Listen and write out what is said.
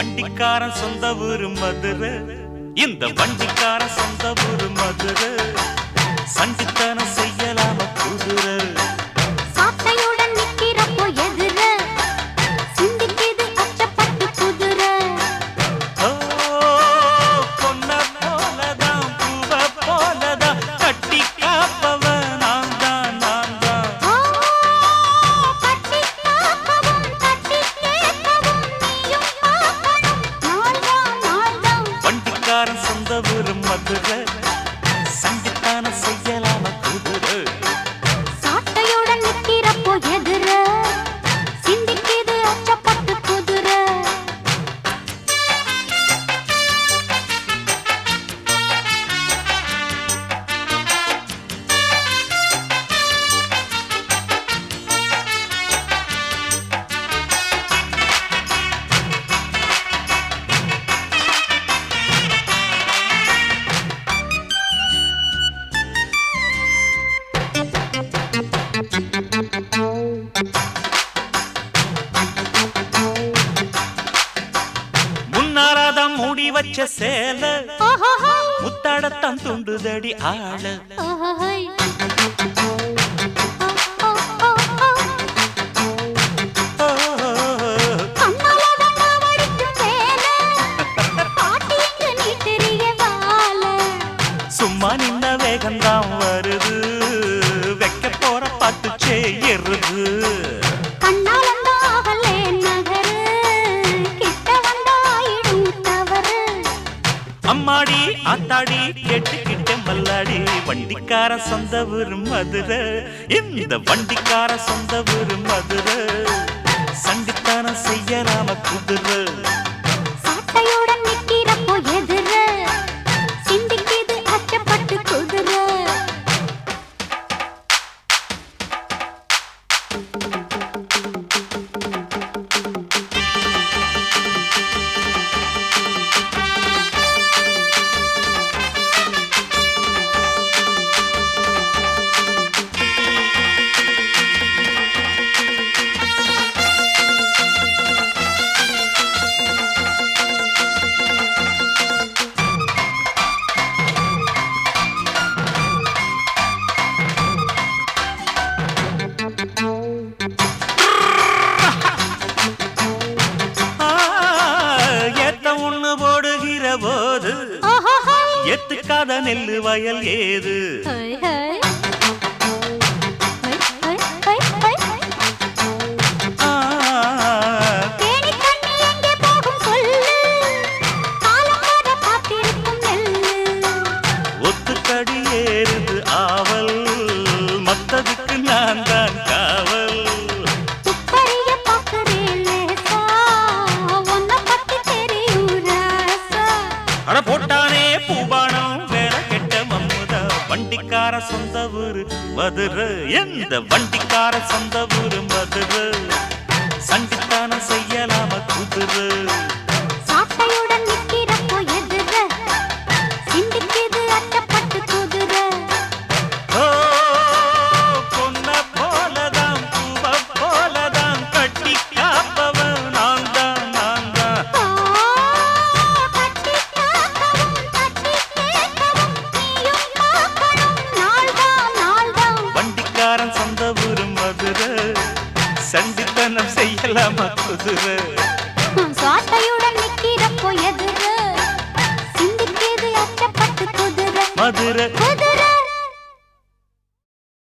வண்டிக்காரன் சொந்த ஊரு மதுரை, இந்த வண்டிக்காரன் சொந்த ஊரு மதுரை. சண்டித்தனம் செய்யலாம குதிரை, சாட்டையுடன் நிக்கிறப்போ எதிர சிந்திக்குது அச்சப்பட்டு குதிரை. பொன்ன போலதான் பூவ போலதான் கட்டி காப்பவ நான் தான் நான் தான். கட்டி காக்கவும் கட்டி கேட்கவும் நீயும் பார்க்கணும் நாள் தான். வண்டிக்காரன் சொந்த ஊரு மதுரை, சண்டித்தனம் செய்யலாம குதிரை. சாட்டையுடன் நிக்கிறப்போ எதிர சிந்திக்குது அச்சப்பட்டு குதிரை. முன்னாராதான் மூடி வச்ச சேல ஓஹோஹோ முத்தாடத்தான் துண்டுதடி ஆள. ஓஹோய் சும்மா நின்ன வேகந்தான் வருது, வைக்க போற பாட்டு செய்யறது. அம்மாடி ஆத்தாடி கேட்டுக்கிட்ட மல்லாடி, வண்டிக்கார சொந்த ஊரு மதுரை, இந்த வண்டிக்கார சொந்த ஊரு மதுரை. சண்டித்தனம் செய்யலாம குதிரை, சாட்டையுடன் நிக்கிறப்போ எதிர சிந்திக்குது அச்சப்பட்டு குதிரை. போது எத்துக்காத நெல்லு வயல் ஏது? ஒத்துக்கடி ஏறுது ஆவல், மத்ததுக்கு நான் தான் காவல். போட்டானே பூபானம் வேற கெட்ட மம்முதா, வண்டிக்கார சொந்த ஊரு மதுரை, எந்த வண்டிக்கார சொந்த ஊரு மதுரை. சண்டித்தனம் செய்யலாம குதிரை, சாட்டையுடன் நிக்கிறப்போ எதிர சிந்திக்குது அச்சப்பட்டு குதிரை. பொன்ன போலதான் பூவ போலதான் கட்டி காப்பவன் நான் தான் நான் தான். வண்டிக்காரன் சொந்த ஊரு மதுரை, சண்டித்தனம் செய்யலாமா குதிரை. சாட்டையுடன் நிக்கிறப்போ எதிர சிந்திக்குது அச்சப்பட்டு குதிரை. மதுரை குதிரை